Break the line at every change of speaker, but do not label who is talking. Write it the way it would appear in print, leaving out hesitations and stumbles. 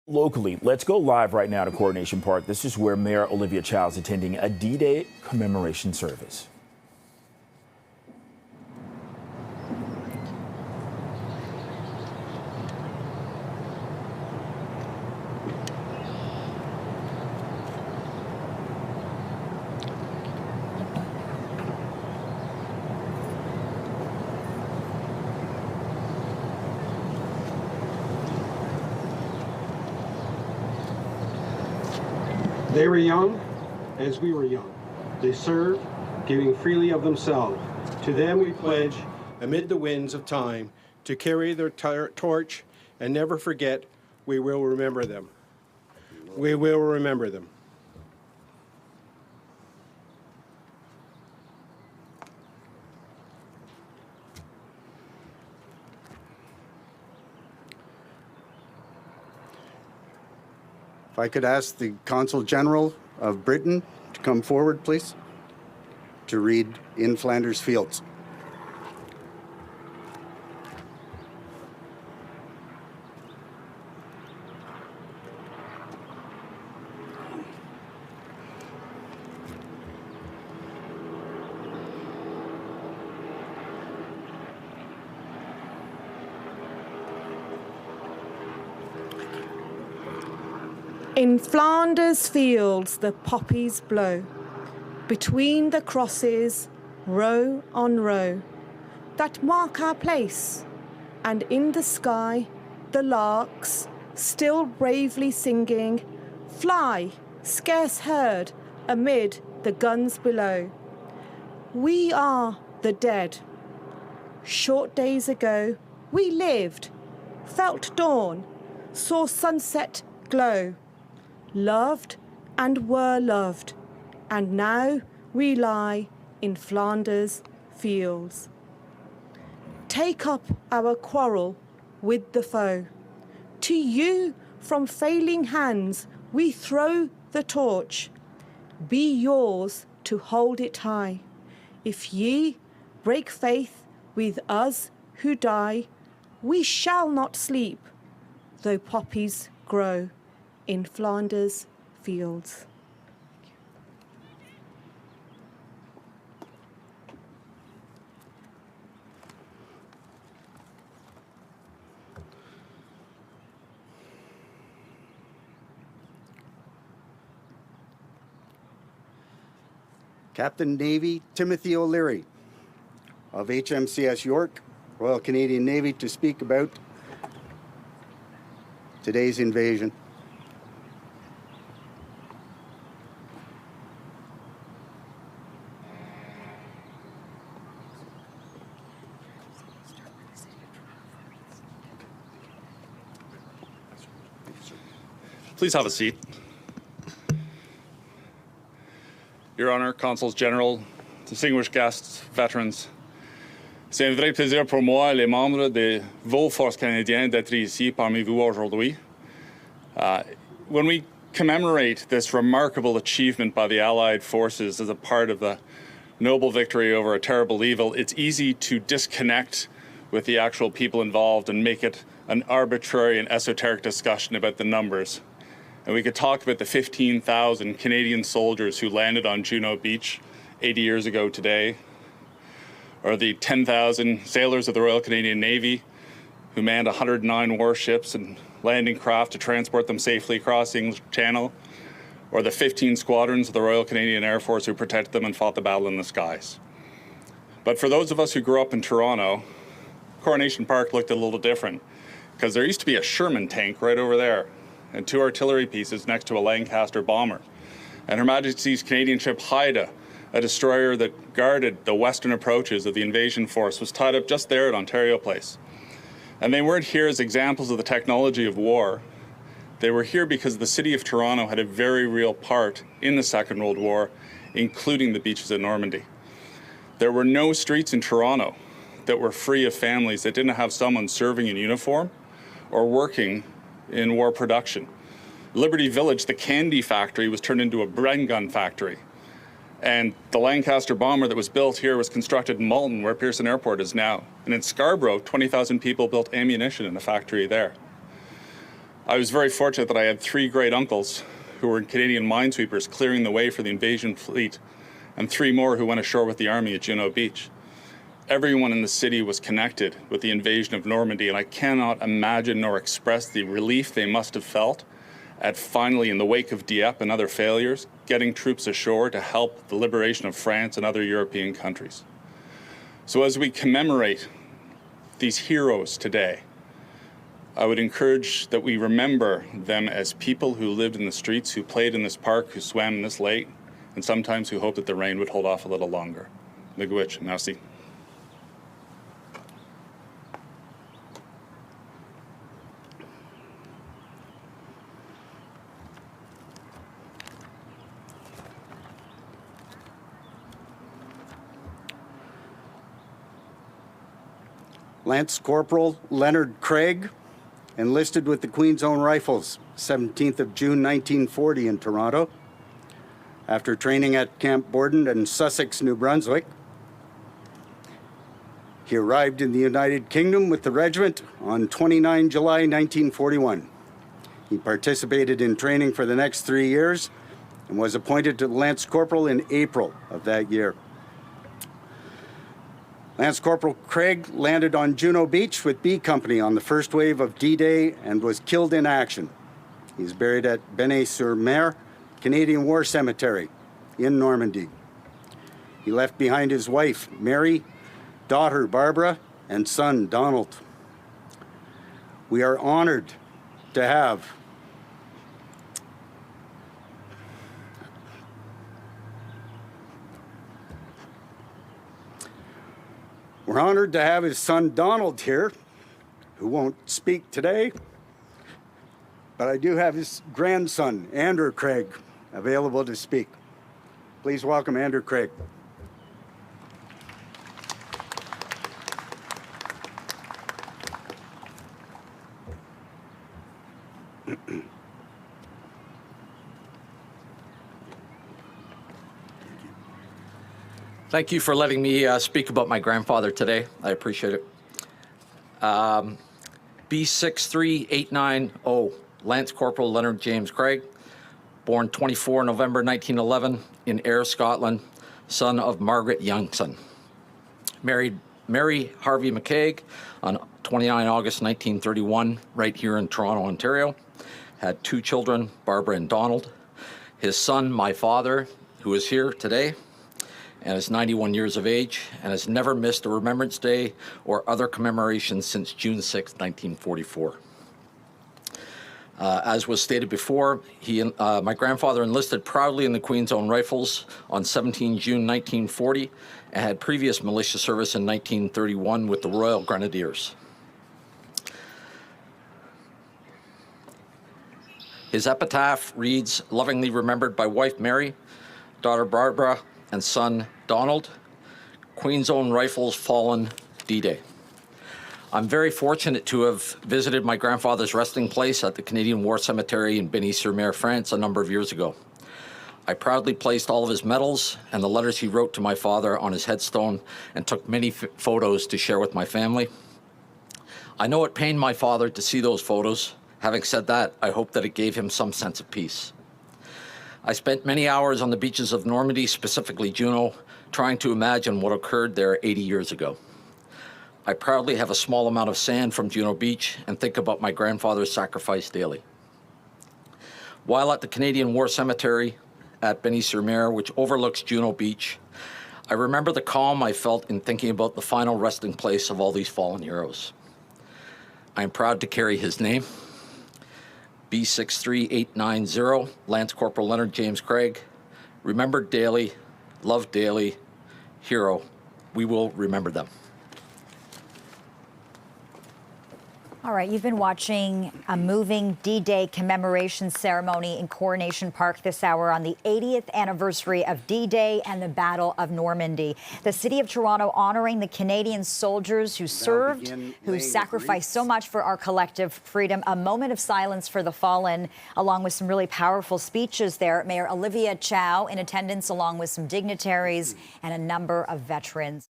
Locally, let's go live right now to Coronation Park. This is where Mayor Olivia Chow is attending a D-Day commemoration service.
They were young as we were young. They served, giving freely of themselves. To them we pledge, amid the winds of time, to carry their torch and never forget. We will remember them. We will remember them.
If I could ask the Consul General of Britain to come forward, please, to read In Flanders Fields.
In Flanders fields the poppies blow, between the crosses, row on row, that mark our place, and in the sky the larks, still bravely singing, fly, scarce heard, amid the guns below. We are the dead. Short days ago we lived, felt dawn, saw sunset glow, loved and were loved, and now we lie in Flanders fields. Take up our quarrel with the foe. To you from failing hands we throw the torch. Be yours to hold it high. If ye break faith with us who die, we shall not sleep, though poppies grow in Flanders fields.
Captain Navy Timothy O'Leary of HMCS York, Royal Canadian Navy, to speak about today's invasion.
Please have a seat. Your Honor, Consuls General, distinguished guests, veterans, c'est un vrai plaisir pour moi et les membres de vos forces canadiennes d'être ici parmi vous aujourd'hui. When we commemorate this remarkable achievement by the Allied forces as a part of the noble victory over a terrible evil, it's easy to disconnect with the actual people involved and make it an arbitrary and esoteric discussion about the numbers. And we could talk about the 15,000 Canadian soldiers who landed on Juno Beach 80 years ago today, or the 10,000 sailors of the Royal Canadian Navy who manned 109 warships and landing craft to transport them safely across the English Channel, or the 15 squadrons of the Royal Canadian Air Force who protected them and fought the battle in the skies. But for those of us who grew up in Toronto, Coronation Park looked a little different, because there used to be a Sherman tank right over there, and 2 artillery pieces next to a Lancaster bomber. And Her Majesty's Canadian ship Haida, a destroyer that guarded the western approaches of the invasion force, was tied up just there at Ontario Place. And they weren't here as examples of the technology of war. They were here because the city of Toronto had a very real part in the Second World War, including the beaches at Normandy. There were no streets in Toronto that were free of families that didn't have someone serving in uniform or working in war production. Liberty Village, the candy factory, was turned into a Bren gun factory. And the Lancaster bomber that was built here was constructed in Malton, where Pearson Airport is now. And in Scarborough, 20,000 people built ammunition in a factory there. I was very fortunate that I had 3 great uncles who were Canadian minesweepers clearing the way for the invasion fleet, and 3 more who went ashore with the army at Juno Beach. Everyone in the city was connected with the invasion of Normandy, and I cannot imagine nor express the relief they must have felt at finally, in the wake of Dieppe and other failures, getting troops ashore to help the liberation of France and other European countries. So as we commemorate these heroes today, I would encourage that we remember them as people who lived in the streets, who played in this park, who swam in this lake, and sometimes who hoped that the rain would hold off a little longer. Miigwech, merci.
Lance Corporal Leonard Craig enlisted with the Queen's Own Rifles, 17th of June 1940 in Toronto. After training at Camp Borden in Sussex, New Brunswick, he arrived in the United Kingdom with the regiment on 29 July 1941. He participated in training for the next 3 years and was appointed to Lance Corporal in April of that year. Lance Corporal Craig landed on Juno Beach with B Company on the first wave of D-Day and was killed in action. He's buried at Bonneuil-sur-Mer Canadian War Cemetery in Normandy. He left behind his wife, Mary, daughter, Barbara, and son, Donald. We are honored to have his son Donald here, who won't speak today, but I do have his grandson, Andrew Craig, available to speak. Please welcome Andrew Craig.
Thank you for letting me speak about my grandfather today. I appreciate it. B63890, Lance Corporal Leonard James Craig, born 24 November 1911 in Ayr, Scotland, son of Margaret Youngson. Married Mary Harvey McCaig on 29 August 1931, right here in Toronto, Ontario. Had 2 children, Barbara and Donald. His son, my father, who is here today, and is 91 years of age, and has never missed a Remembrance Day or other commemorations since June 6, 1944. As was stated before, my grandfather enlisted proudly in the Queen's Own Rifles on 17 June 1940 and had previous militia service in 1931 with the Royal Grenadiers. His epitaph reads, "Lovingly remembered by wife Mary, daughter Barbara, and son Donald, Queen's Own Rifles fallen D-Day." I'm very fortunate to have visited my grandfather's resting place at the Canadian War Cemetery in Bonneuil-sur-Mer, France, a number of years ago. I proudly placed all of his medals and the letters he wrote to my father on his headstone and took many photos to share with my family. I know it pained my father to see those photos. Having said that, I hope that it gave him some sense of peace. I spent many hours on the beaches of Normandy, specifically Juno, trying to imagine what occurred there 80 years ago. I proudly have a small amount of sand from Juno Beach and think about my grandfather's sacrifice daily. While at the Canadian War Cemetery at Bonneuil-sur-Mer, which overlooks Juno Beach, I remember the calm I felt in thinking about the final resting place of all these fallen heroes. I am proud to carry his name. B63890, Lance Corporal Leonard James Craig, remembered daily, loved daily, hero. We will remember them.
All right, you've been watching a moving D-Day commemoration ceremony in Coronation Park this hour on the 80th anniversary of D-Day and the Battle of Normandy. The City of Toronto honoring the Canadian soldiers who served, who sacrificed so much for our collective freedom. A moment of silence for the fallen, along with some really powerful speeches there. Mayor Olivia Chow in attendance, along with some dignitaries and a number of veterans.